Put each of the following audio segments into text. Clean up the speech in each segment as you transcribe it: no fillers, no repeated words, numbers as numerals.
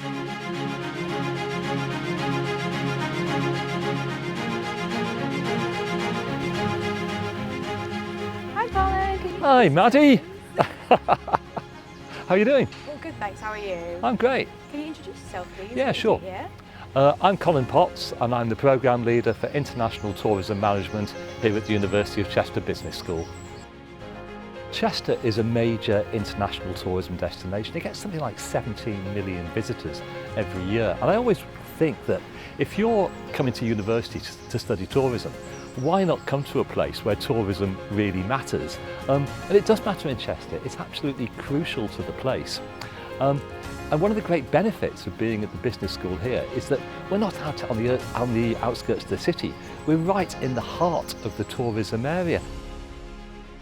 Hi Colin. Hi Maddie. How are you doing? Well, good, thanks. How are you? I'm great. Can you introduce yourself, please? Yeah, What you sure. do here? I'm Colin Potts and I'm the Programme Leader for International Tourism Management here at the University of Chester Business School. Chester is a major international tourism destination. It gets something like 17 million visitors every year. And I always think that if you're coming to university to study tourism, why not come to a place where tourism really matters? And it does matter in Chester. It's absolutely crucial to the place. And one of the great benefits of being at the business school here is that we're not out on the outskirts of the city. We're right in the heart of the tourism area.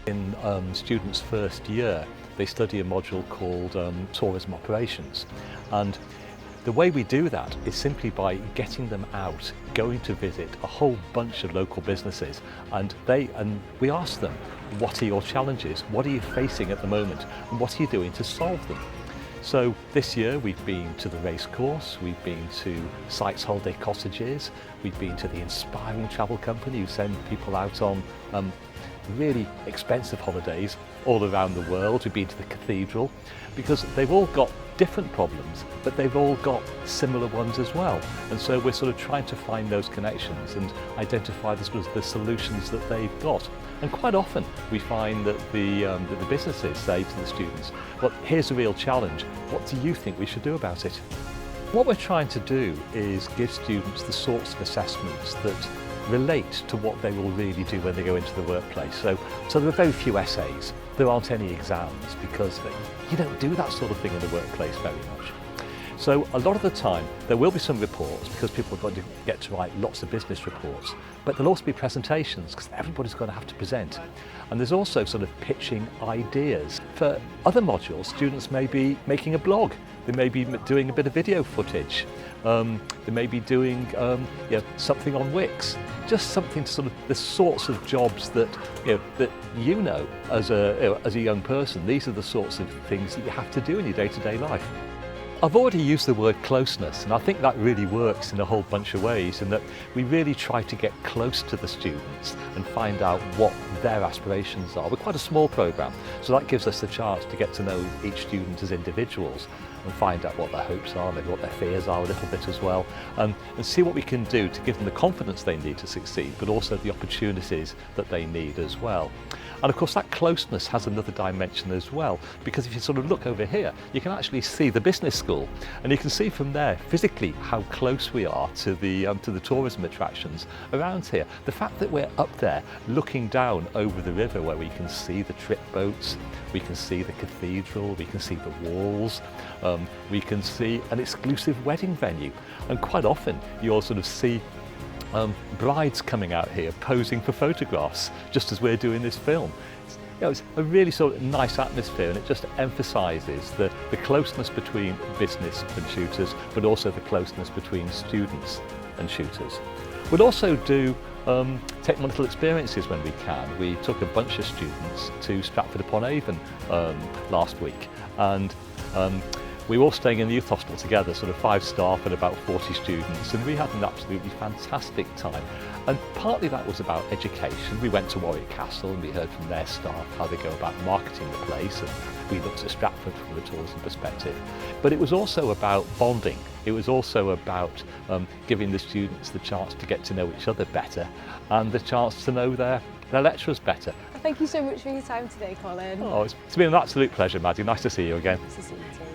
In students' first year, they study a module called Tourism Operations. And the way we do that is simply by getting them out, going to visit a whole bunch of local businesses, and we ask them, what are your challenges? What are you facing at the moment? And what are you doing to solve them? So this year we've been to the race course, we've been to Sykes Holiday Cottages, we've been to the inspiring travel company who send people out on really expensive holidays all around the world. We've been to the cathedral, because they've all got different problems, but they've all got similar ones as well. And so we're sort of trying to find those connections and identify the solutions that they've got. And quite often we find that the businesses say to the students, well, here's a real challenge. What do you think we should do about it? What we're trying to do is give students the sorts of assessments that relate to what they will really do when they go into the workplace. So there are very few essays. There aren't any exams because you don't do that sort of thing in the workplace very much. So a lot of the time there will be some reports because people are going to get to write lots of business reports, but there'll also be presentations because everybody's going to have to present. And there's also sort of pitching ideas. For other modules, students may be making a blog, they may be doing a bit of video footage, they may be doing something on Wix, just something to sort of the sorts of jobs that as a young person, these are the sorts of things that you have to do in your day-to-day life. I've already used the word closeness, and I think that really works in a whole bunch of ways, in that we really try to get close to the students and find out what their aspirations are. We're quite a small programme, so that gives us the chance to get to know each student as individuals and find out what their hopes are, maybe what their fears are a little bit as well, and see what we can do to give them the confidence they need to succeed, but also the opportunities that they need as well. And of course that closeness has another dimension as well, because if you sort of look over here, you can actually see the business school, and you can see from there physically how close we are to the tourism attractions around here. The fact that we're up there looking down over the river where we can see the trip boats, we can see the cathedral, we can see the walls, we can see an exclusive wedding venue, and quite often you'll sort of see brides coming out here posing for photographs just as we're doing this film. It's a really sort of nice atmosphere, and it just emphasises the closeness between business and tutors, but also the closeness between students and tutors. We'll also do technological experiences when we can. We took a bunch of students to Stratford-upon-Avon last week, and we were all staying in the youth hostel together, sort of 5 staff and about 40 students, and we had an absolutely fantastic time. And partly that was about education. We went to Warwick Castle and we heard from their staff how they go about marketing the place, and we looked at Stratford from a tourism perspective. But it was also about bonding. It was also about giving the students the chance to get to know each other better and the chance to know their lecturers better. Thank you so much for your time today, Colin. Oh, it's been an absolute pleasure, Maddie. Nice to see you again. Nice to see you too.